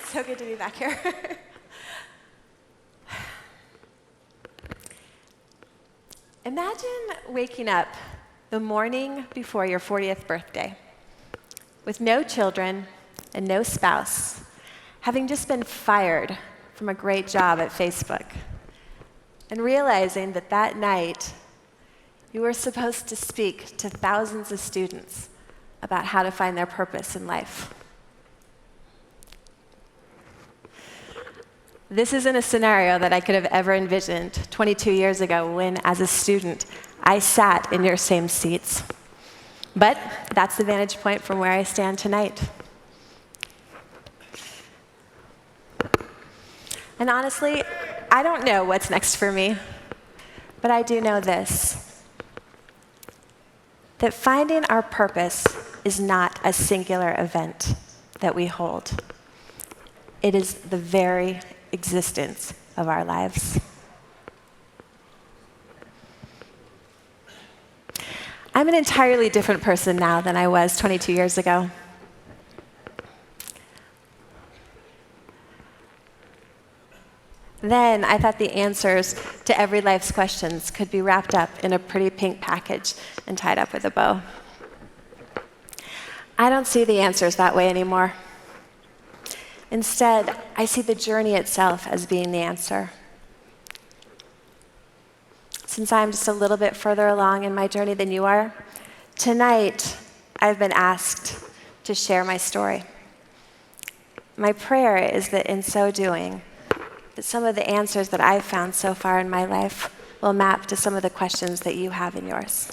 so good to be back here. Imagine waking up the morning before your 40th birthday with no children and no spouse, having just been fired from a great job at Facebook, and realizing that that night you were supposed to speak to thousands of students about how to find their purpose in life. This isn't a scenario that I could have ever envisioned 22 years ago when, as a student, I sat in your same seats. But that's the vantage point from where I stand tonight. And honestly, I don't know what's next for me, but I do know this, that finding our purpose is not a singular event that we hold. It is the very existence of our lives. I'm an entirely different person now than I was 22 years ago. Then I thought the answers to every life's questions could be wrapped up in a pretty pink package and tied up with a bow. I don't see the answers that way anymore. Instead, I see the journey itself as being the answer. Since I'm just a little bit further along in my journey than you are, tonight I've been asked to share my story. My prayer is that in so doing, that some of the answers that I've found so far in my life will map to some of the questions that you have in yours.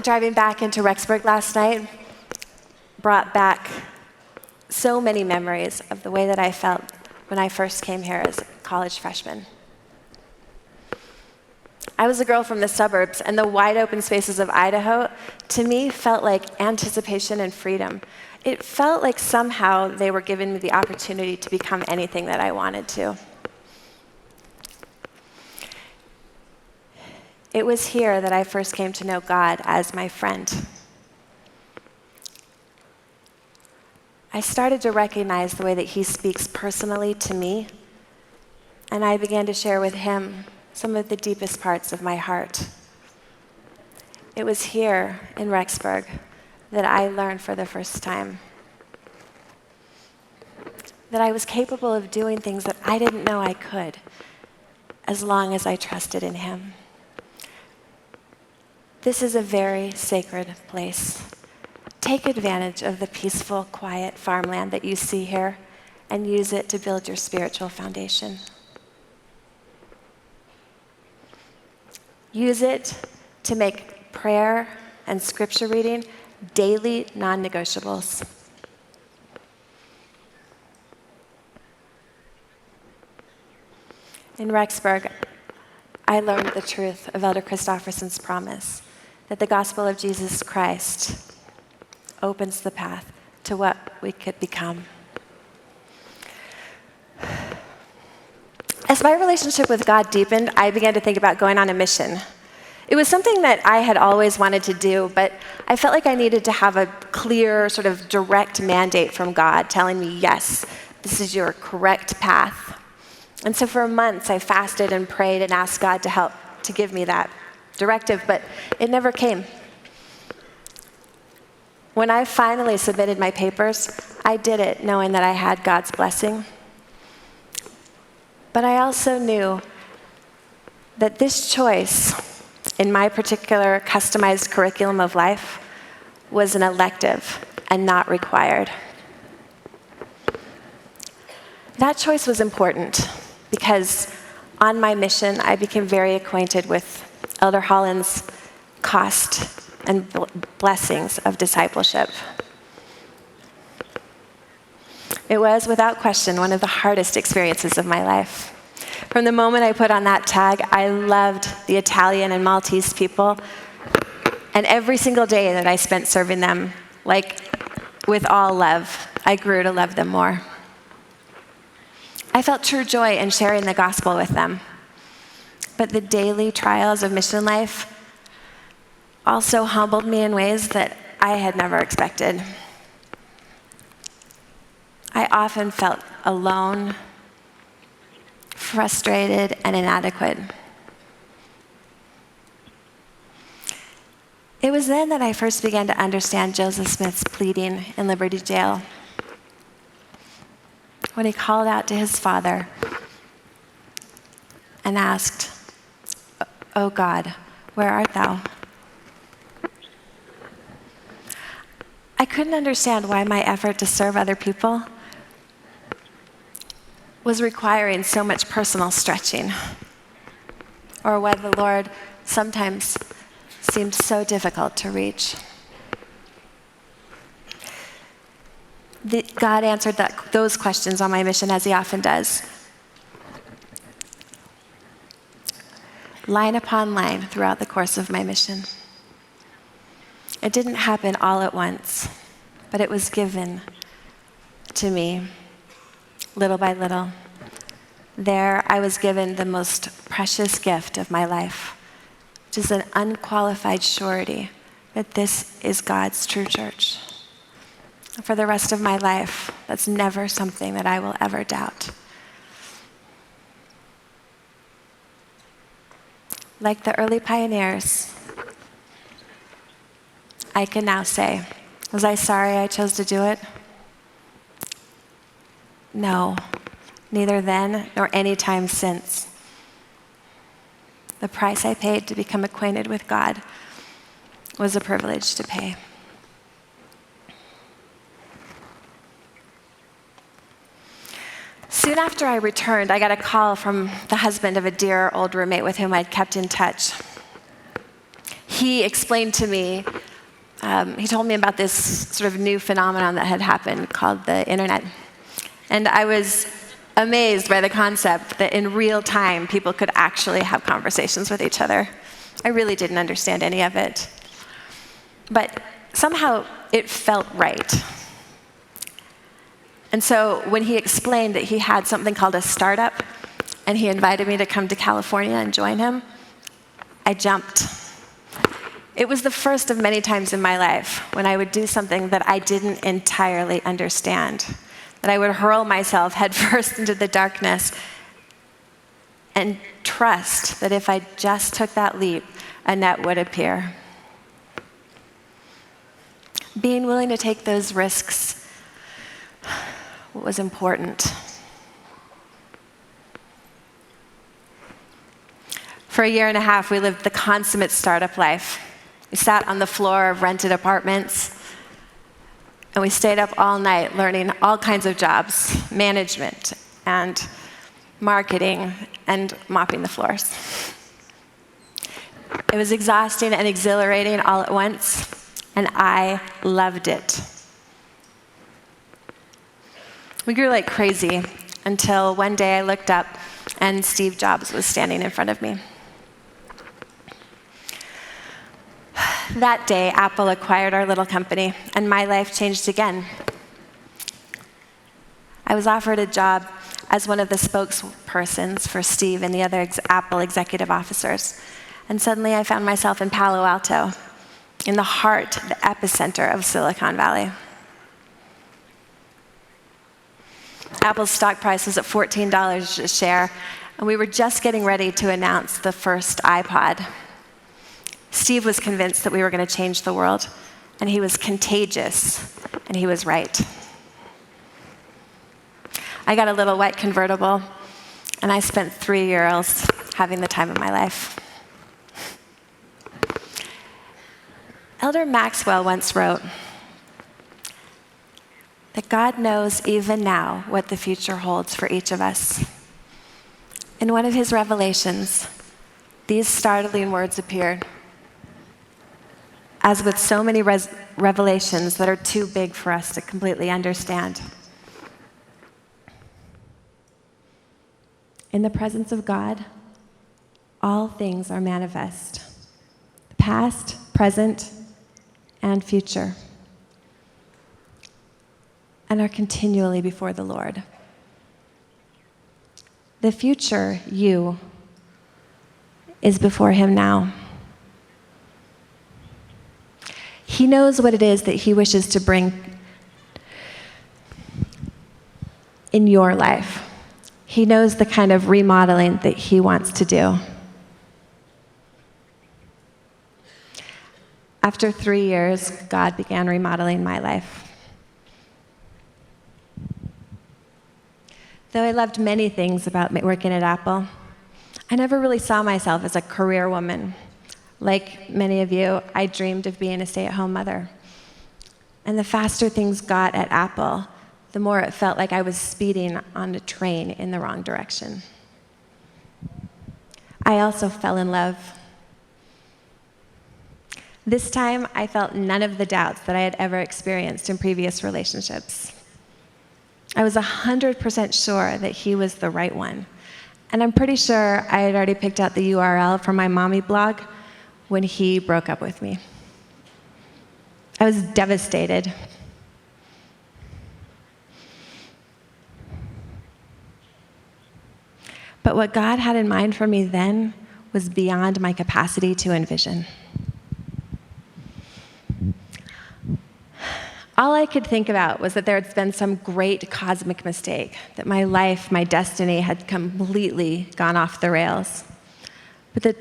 Driving back into Rexburg last night brought back so many memories of the way that I felt when I first came here as a college freshman. I was a girl from the suburbs, and the wide open spaces of Idaho, to me, felt like anticipation and freedom. It felt like somehow they were giving me the opportunity to become anything that I wanted to. It was here that I first came to know God as my friend. I started to recognize the way that he speaks personally to me, and I began to share with him some of the deepest parts of my heart. It was here in Rexburg that I learned for the first time that I was capable of doing things that I didn't know I could, as long as I trusted in him. This is a very sacred place. Take advantage of the peaceful, quiet farmland that you see here and use it to build your spiritual foundation. Use it to make prayer and scripture reading daily non-negotiables. In Rexburg, I learned the truth of Elder Christofferson's promise that the gospel of Jesus Christ opens the path to what we could become. As my relationship with God deepened, I began to think about going on a mission. It was something that I had always wanted to do, but I felt like I needed to have a clear, sort of direct mandate from God telling me, yes, this is your correct path. And so for months, I fasted and prayed and asked God to help to give me that directive, but it never came. When I finally submitted my papers, I did it knowing that I had God's blessing. But I also knew that this choice in my particular customized curriculum of life was an elective and not required. That choice was important because on my mission, I became very acquainted with Elder Holland's cost and blessings of discipleship. It was, without question, one of the hardest experiences of my life. From the moment I put on that tag, I loved the Italian and Maltese people, and every single day that I spent serving them, like with all love, I grew to love them more. I felt true joy in sharing the gospel with them, but the daily trials of mission life also humbled me in ways that I had never expected. I often felt alone, frustrated, and inadequate. It was then that I first began to understand Joseph Smith's pleading in Liberty Jail. When he called out to his father and asked, "Oh God, where art thou?" I couldn't understand why my effort to serve other people was requiring so much personal stretching, or why the Lord sometimes seemed so difficult to reach. God answered those questions on my mission, as he often does, line upon line throughout the course of my mission. It didn't happen all at once, but it was given to me little by little. There, I was given the most precious gift of my life, which is an unqualified surety that this is God's true church. For the rest of my life, that's never something that I will ever doubt. Like the early pioneers, I can now say, was I sorry I chose to do it? No, neither then nor any time since. The price I paid to become acquainted with God was a privilege to pay. Soon after I returned, I got a call from the husband of a dear old roommate with whom I'd kept in touch. He explained to me, he told me about this sort of new phenomenon that had happened called the internet. And I was amazed by the concept that in real time, people could actually have conversations with each other. I really didn't understand any of it. But somehow it felt right. And so when he explained that he had something called a startup, and he invited me to come to California and join him, I jumped. It was the first of many times in my life when I would do something that I didn't entirely understand, that I would hurl myself headfirst into the darkness and trust that if I just took that leap, a net would appear. Being willing to take those risks was important. For a year and a half, we lived the consummate startup life. We sat on the floor of rented apartments, and we stayed up all night learning all kinds of jobs, management and marketing and mopping the floors. It was exhausting and exhilarating all at once, and I loved it. We grew like crazy until one day I looked up and Steve Jobs was standing in front of me. That day, Apple acquired our little company, and my life changed again. I was offered a job as one of the spokespersons for Steve and the other Apple executive officers, and suddenly I found myself in Palo Alto, in the heart, the epicenter of Silicon Valley. Apple's stock price was at $14 a share, and we were just getting ready to announce the first iPod. Steve was convinced that we were going to change the world, and he was contagious, and he was right. I got a little white convertible, and I spent 3 years having the time of my life. Elder Maxwell once wrote that God knows even now what the future holds for each of us. In one of his revelations, these startling words appeared. As with so many revelations that are too big for us to completely understand. In the presence of God, all things are manifest, past, present, and future, and are continually before the Lord. The future you is before him now. He knows what it is that he wishes to bring in your life. He knows the kind of remodeling that he wants to do. After 3 years, God began remodeling my life. Though I loved many things about working at Apple, I never really saw myself as a career woman. Like many of you, I dreamed of being a stay-at-home mother. And the faster things got at Apple, the more it felt like I was speeding on a train in the wrong direction. I also fell in love. This time, I felt none of the doubts that I had ever experienced in previous relationships. I was 100% sure that he was the right one. And I'm pretty sure I had already picked out the URL for my mommy blog when he broke up with me. I was devastated. But what God had in mind for me then was beyond my capacity to envision. All I could think about was that there had been some great cosmic mistake, that my life, my destiny had completely gone off the rails. But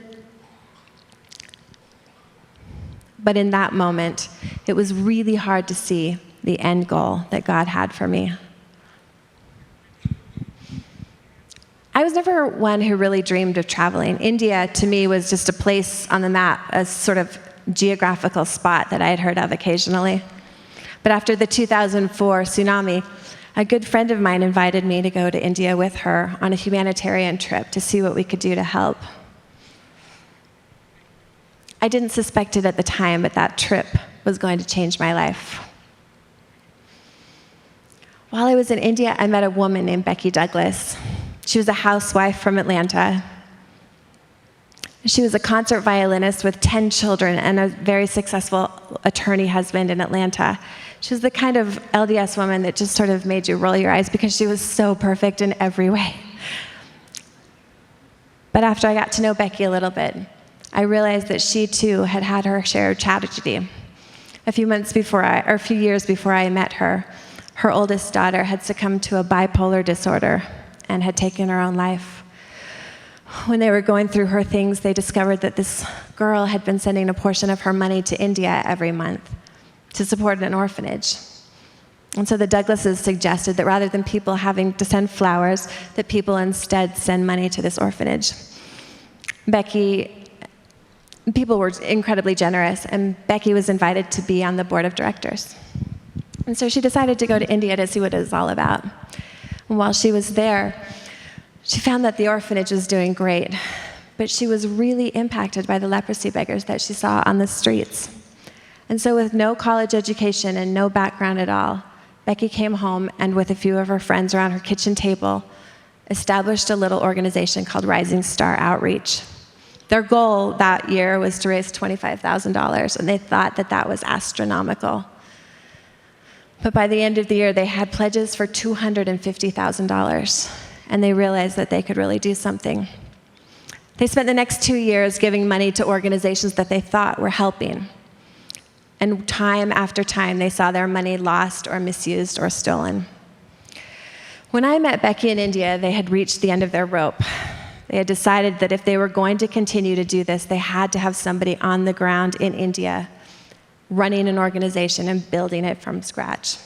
in that moment, it was really hard to see the end goal that God had for me. I was never one who really dreamed of traveling. India, to me, was just a place on the map, a sort of geographical spot that I had heard of occasionally. But after the 2004 tsunami, a good friend of mine invited me to go to India with her on a humanitarian trip to see what we could do to help. I didn't suspect it at the time, but that trip was going to change my life. While I was in India, I met a woman named Becky Douglas. She was a housewife from Atlanta. She was a concert violinist with 10 children and a very successful attorney husband in Atlanta. She was the kind of LDS woman that just sort of made you roll your eyes because she was so perfect in every way. But after I got to know Becky a little bit, I realized that she too had had her share of tragedy. A few years before I met her, her oldest daughter had succumbed to a bipolar disorder and had taken her own life. When they were going through her things, they discovered that this girl had been sending a portion of her money to India every month to support an orphanage. And so the Douglases suggested that rather than people having to send flowers, that people instead send money to this orphanage. People were incredibly generous, and Becky was invited to be on the board of directors. And so she decided to go to India to see what it was all about. And while she was there, she found that the orphanage was doing great, but she was really impacted by the leprosy beggars that she saw on the streets. And so with no college education and no background at all, Becky came home and with a few of her friends around her kitchen table, established a little organization called Rising Star Outreach. Their goal that year was to raise $25,000, and they thought that that was astronomical. But by the end of the year, they had pledges for $250,000, and they realized that they could really do something. They spent the next 2 years giving money to organizations that they thought were helping. And time after time, they saw their money lost or misused or stolen. When I met Becky in India, they had reached the end of their rope. They had decided that if they were going to continue to do this, they had to have somebody on the ground in India running an organization and building it from scratch.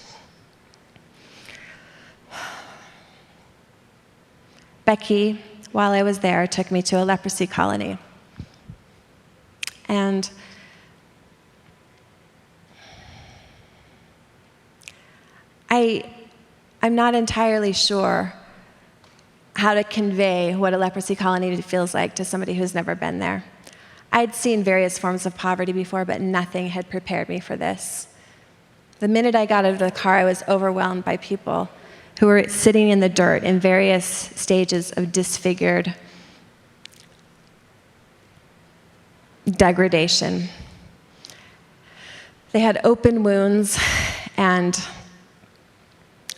Becky, while I was there, took me to a leprosy colony. And I'm not entirely sure how to convey what a leprosy colony feels like to somebody who's never been there. I'd seen various forms of poverty before, but nothing had prepared me for this. The minute I got out of the car, I was overwhelmed by people who were sitting in the dirt in various stages of disfigured degradation. They had open wounds, and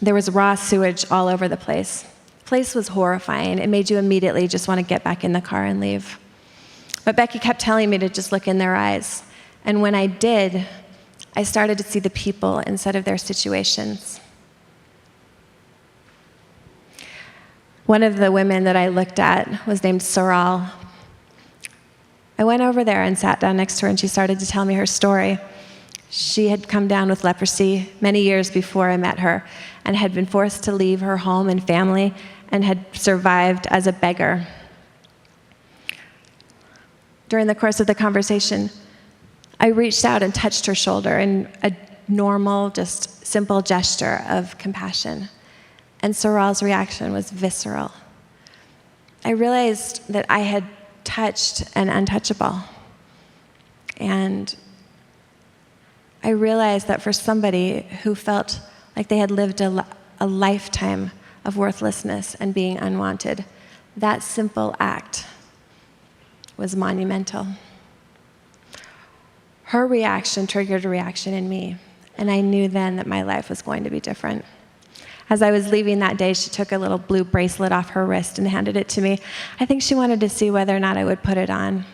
there was raw sewage all over the place. The place was horrifying. It made you immediately just want to get back in the car and leave. But Becky kept telling me to just look in their eyes. And when I did, I started to see the people instead of their situations. One of the women that I looked at was named Saral. I went over there and sat down next to her, and she started to tell me her story. She had come down with leprosy many years before I met her and had been forced to leave her home and family and had survived as a beggar. During the course of the conversation, I reached out and touched her shoulder in a normal, just simple gesture of compassion. And Saral's reaction was visceral. I realized that I had touched an untouchable. And I realized that for somebody who felt like they had lived a lifetime of worthlessness and being unwanted, that simple act was monumental. Her reaction triggered a reaction in me, and I knew then that my life was going to be different. As I was leaving that day, she took a little blue bracelet off her wrist and handed it to me. I think she wanted to see whether or not I would put it on.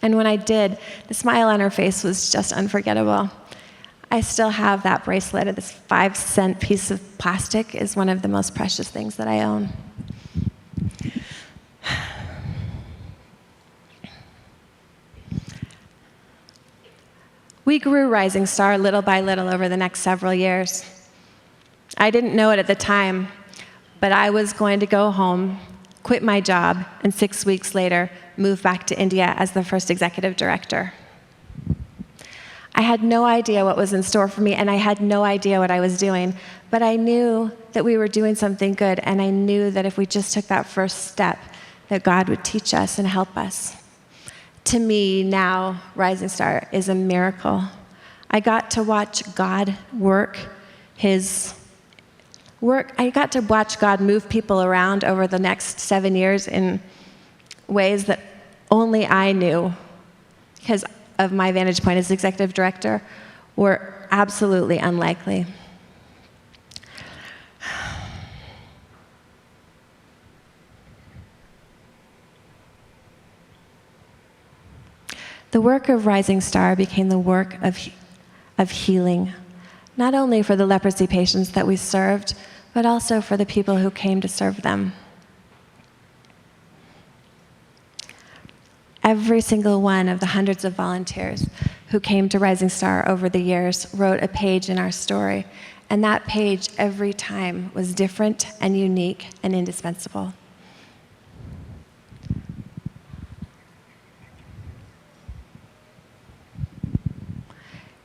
And when I did, the smile on her face was just unforgettable. I still have that bracelet. This 5-cent piece of plastic is one of the most precious things that I own. We grew Rising Star little by little over the next several years. I didn't know it at the time, but I was going to go home, quit my job, and 6 weeks later, move back to India as the first executive director. I had no idea what was in store for me, and I had no idea what I was doing, but I knew that we were doing something good, and I knew that if we just took that first step, that God would teach us and help us. To me, now, Rising Star is a miracle. I got to watch God work His work. I got to watch God move people around over the next 7 years in ways that only I knew, because of my vantage point as executive director, were absolutely unlikely. The work of Rising Star became the work of healing, not only for the leprosy patients that we served, but also for the people who came to serve them. Every single one of the hundreds of volunteers who came to Rising Star over the years wrote a page in our story, and that page every time was different and unique and indispensable.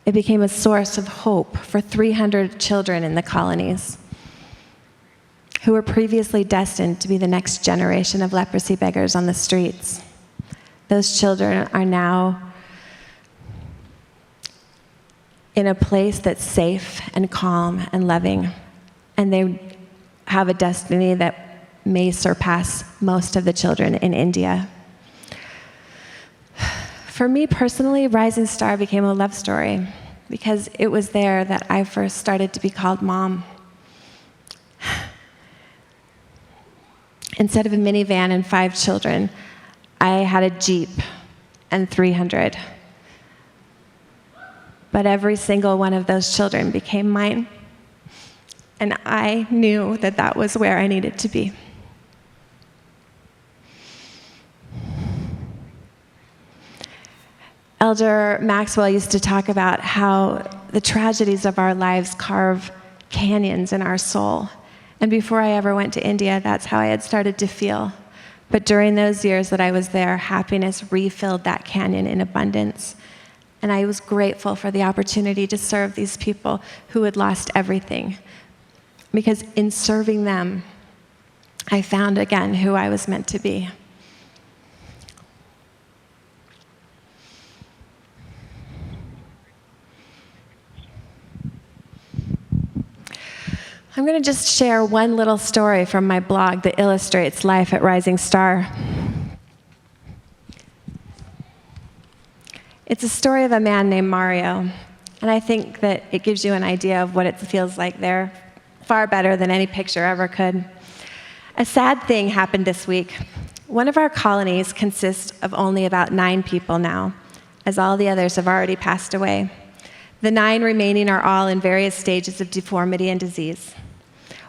It became a source of hope for 300 children in the colonies who were previously destined to be the next generation of leprosy beggars on the streets. Those children are now in a place that's safe and calm and loving, and they have a destiny that may surpass most of the children in India. For me personally, Rising Star became a love story because it was there that I first started to be called mom. Instead of a minivan and 5 children, I had a Jeep and 300. But every single one of those children became mine, and I knew that that was where I needed to be. Elder Maxwell used to talk about how the tragedies of our lives carve canyons in our soul. And before I ever went to India, that's how I had started to feel. But during those years that I was there, happiness refilled that canyon in abundance. And I was grateful for the opportunity to serve these people who had lost everything. Because in serving them, I found again who I was meant to be. I'm going to just share one little story from my blog that illustrates life at Rising Star. It's a story of a man named Mario, and I think that it gives you an idea of what it feels like there, far better than any picture ever could. A sad thing happened this week. One of our colonies consists of only about 9 people now, as all the others have already passed away. The 9 remaining are all in various stages of deformity and disease.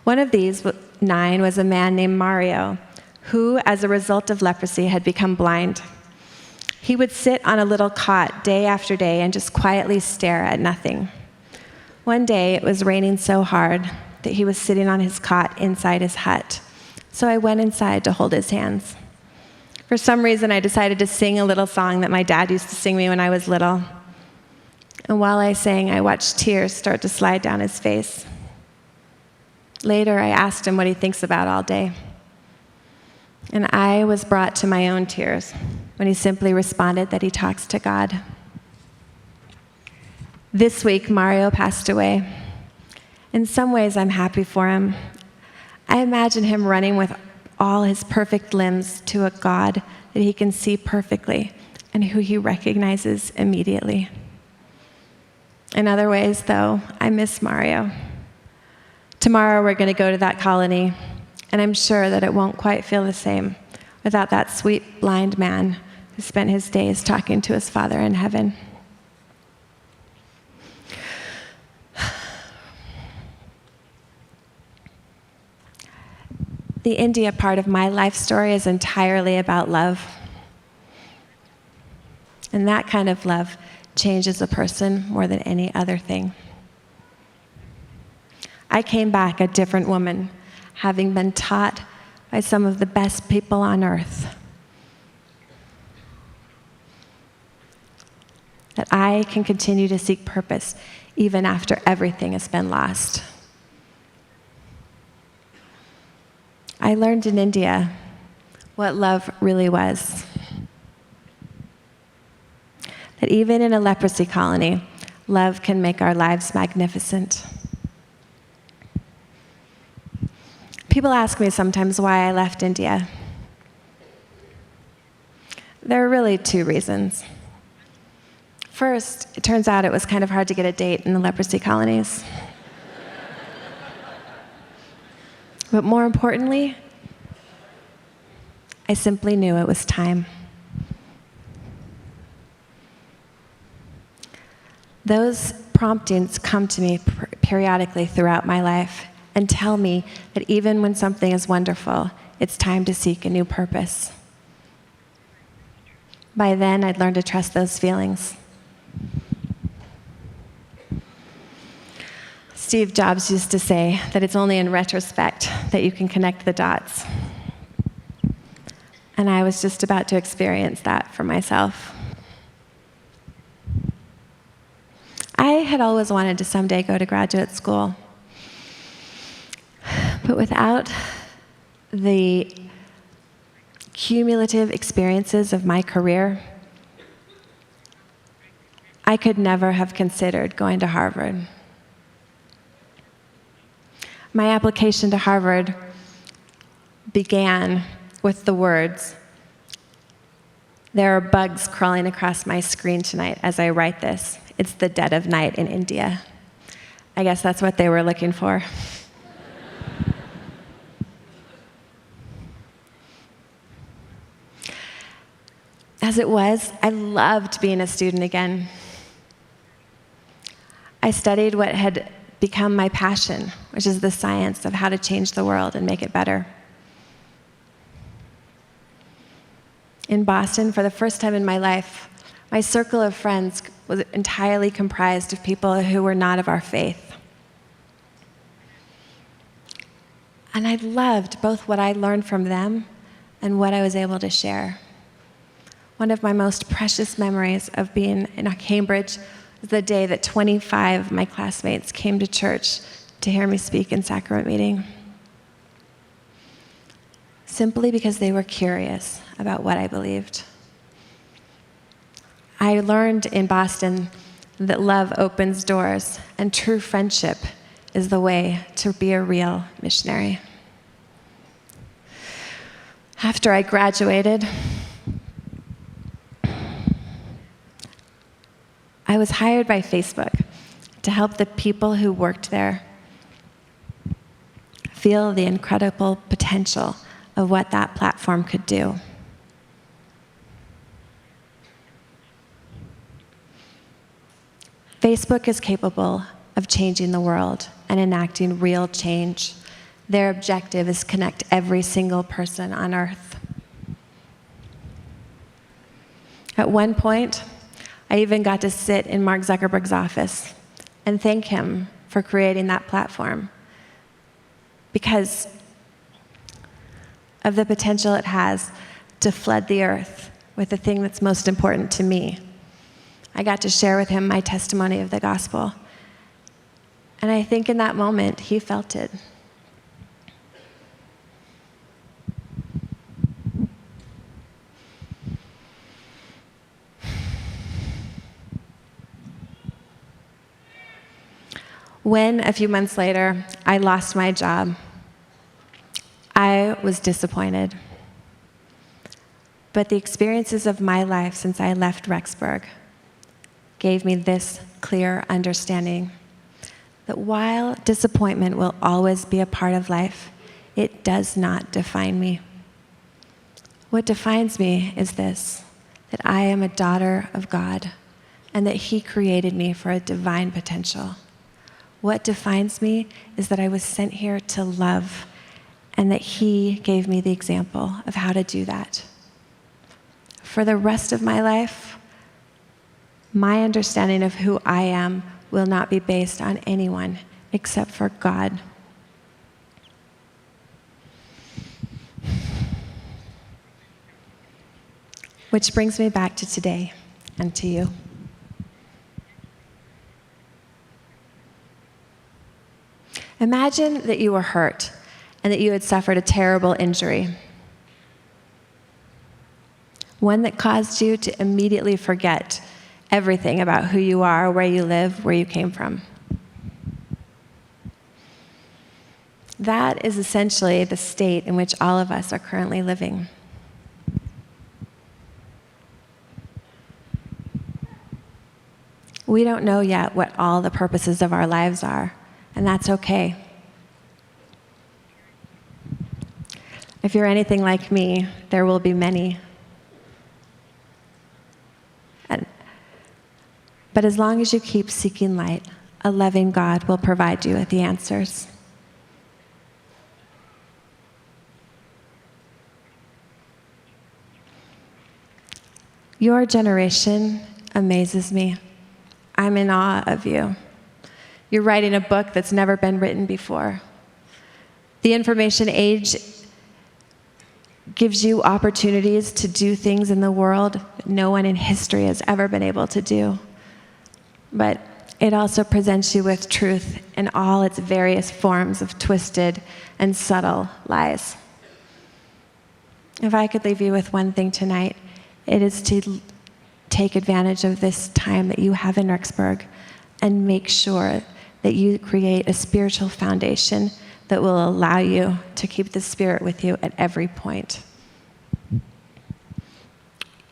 One of these 9 was a man named Mario, who, as a result of leprosy, had become blind. He would sit on a little cot day after day and just quietly stare at nothing. One day, it was raining so hard that he was sitting on his cot inside his hut. So I went inside to hold his hands. For some reason, I decided to sing a little song that my dad used to sing me when I was little. And while I sang, I watched tears start to slide down his face. Later, I asked him what he thinks about all day. And I was brought to my own tears when he simply responded that he talks to God. This week, Mario passed away. In some ways, I'm happy for him. I imagine him running with all his perfect limbs to a God that he can see perfectly and who he recognizes immediately. In other ways, though, I miss Mario. Tomorrow, we're going to go to that colony, and I'm sure that it won't quite feel the same without that sweet blind man who spent his days talking to his Father in heaven. The India part of my life story is entirely about love. And that kind of love changes a person more than any other thing. I came back a different woman, having been taught by some of the best people on earth that I can continue to seek purpose even after everything has been lost. I learned in India what love really was. That even in a leprosy colony, love can make our lives magnificent. People ask me sometimes why I left India. There are really two reasons. First, it turns out it was kind of hard to get a date in the leprosy colonies. But more importantly, I simply knew it was time. Those promptings come to me periodically throughout my life and tell me that even when something is wonderful, it's time to seek a new purpose. By then, I'd learned to trust those feelings. Steve Jobs used to say that it's only in retrospect that you can connect the dots. And I was just about to experience that for myself. I had always wanted to someday go to graduate school. But without the cumulative experiences of my career, I could never have considered going to Harvard. My application to Harvard began with the words, "There are bugs crawling across my screen tonight as I write this. It's the dead of night in India." I guess that's what they were looking for. As it was, I loved being a student again. I studied what had become my passion, which is the science of how to change the world and make it better. In Boston, for the first time in my life, my circle of friends was entirely comprised of people who were not of our faith. And I loved both what I learned from them and what I was able to share. One of my most precious memories of being in Cambridge was the day that 25 of my classmates came to church to hear me speak in sacrament meeting. Simply because they were curious about what I believed. I learned in Boston that love opens doors, and true friendship is the way to be a real missionary. After I graduated, I was hired by Facebook to help the people who worked there feel the incredible potential of what that platform could do. Facebook is capable of changing the world and enacting real change Their objective is connect every single person on earth. At one point, I even got to sit in Mark Zuckerberg's office and thank him for creating that platform because of the potential it has to flood the earth with the thing that's most important to me. I got to share with him my testimony of the gospel. And I think in that moment, he felt it. When, a few months later, I lost my job, I was disappointed. But the experiences of my life since I left Rexburg gave me this clear understanding that while disappointment will always be a part of life, it does not define me. What defines me is this, that I am a daughter of God and that He created me for a divine potential. What defines me is that I was sent here to love and that He gave me the example of how to do that. For the rest of my life, my understanding of who I am will not be based on anyone except for God. Which brings me back to today and to you. Imagine that you were hurt and that you had suffered a terrible injury. One that caused you to immediately forget everything about who you are, where you live, where you came from. That is essentially the state in which all of us are currently living. We don't know yet what all the purposes of our lives are, and that's okay. If you're anything like me, there will be many. But as long as you keep seeking light, a loving God will provide you with the answers. Your generation amazes me. I'm in awe of you. You're writing a book that's never been written before. The information age gives you opportunities to do things in the world no one in history has ever been able to do. But it also presents you with truth in all its various forms of twisted and subtle lies. If I could leave you with one thing tonight, it is to take advantage of this time that you have in Rexburg and make sure that you create a spiritual foundation that will allow you to keep the Spirit with you at every point.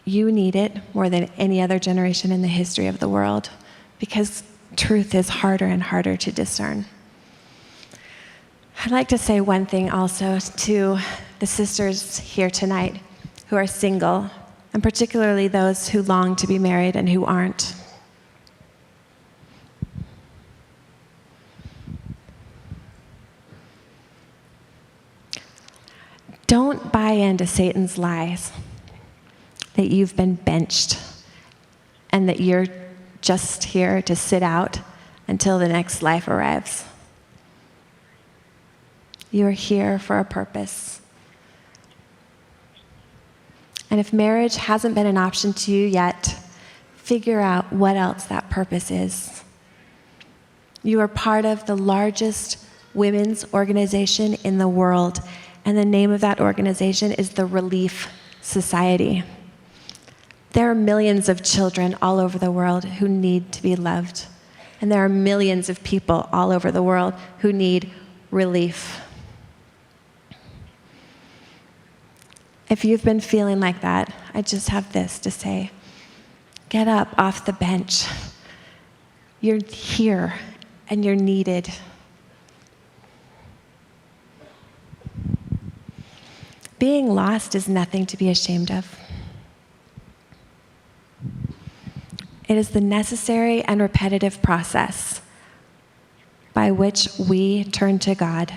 You need it more than any other generation in the history of the world because truth is harder and harder to discern. I'd like to say one thing also to the sisters here tonight who are single, and particularly those who long to be married and who aren't. Don't buy into Satan's lies that you've been benched and that you're just here to sit out until the next life arrives. You're here for a purpose. And if marriage hasn't been an option to you yet, figure out what else that purpose is. You are part of the largest women's organization in the world, and the name of that organization is the Relief Society. There are millions of children all over the world who need to be loved, and there are millions of people all over the world who need relief. If you've been feeling like that, I just have this to say. Get up off the bench. You're here, and you're needed. Being lost is nothing to be ashamed of. It is the necessary and repetitive process by which we turn to God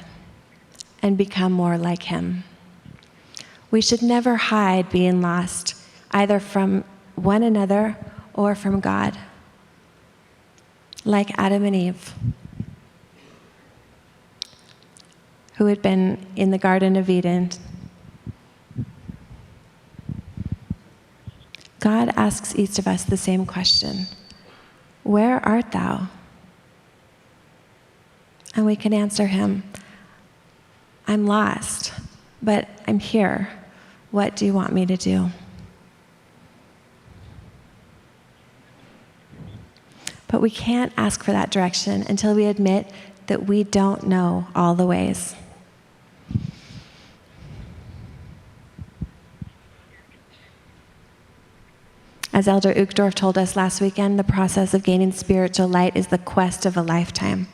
and become more like him. We should never hide being lost, either from one another or from God, like Adam and Eve, who had been in the Garden of Eden. God asks each of us the same question: where art thou? And we can answer him, I'm lost, but I'm here. What do you want me to do? But we can't ask for that direction until we admit that we don't know all the ways. As Elder Uchtdorf told us last weekend, the process of gaining spiritual light is the quest of a lifetime.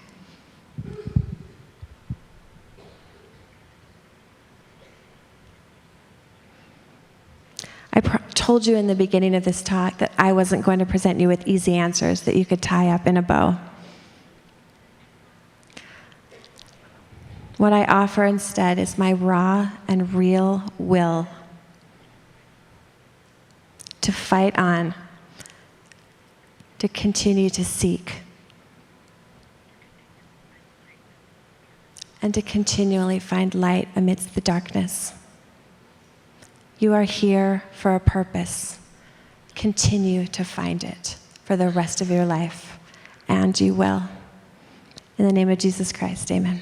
I told you in the beginning of this talk that I wasn't going to present you with easy answers that you could tie up in a bow. What I offer instead is my raw and real will to fight on, to continue to seek, and to continually find light amidst the darkness. You are here for a purpose. Continue to find it for the rest of your life, and you will. In the name of Jesus Christ, amen.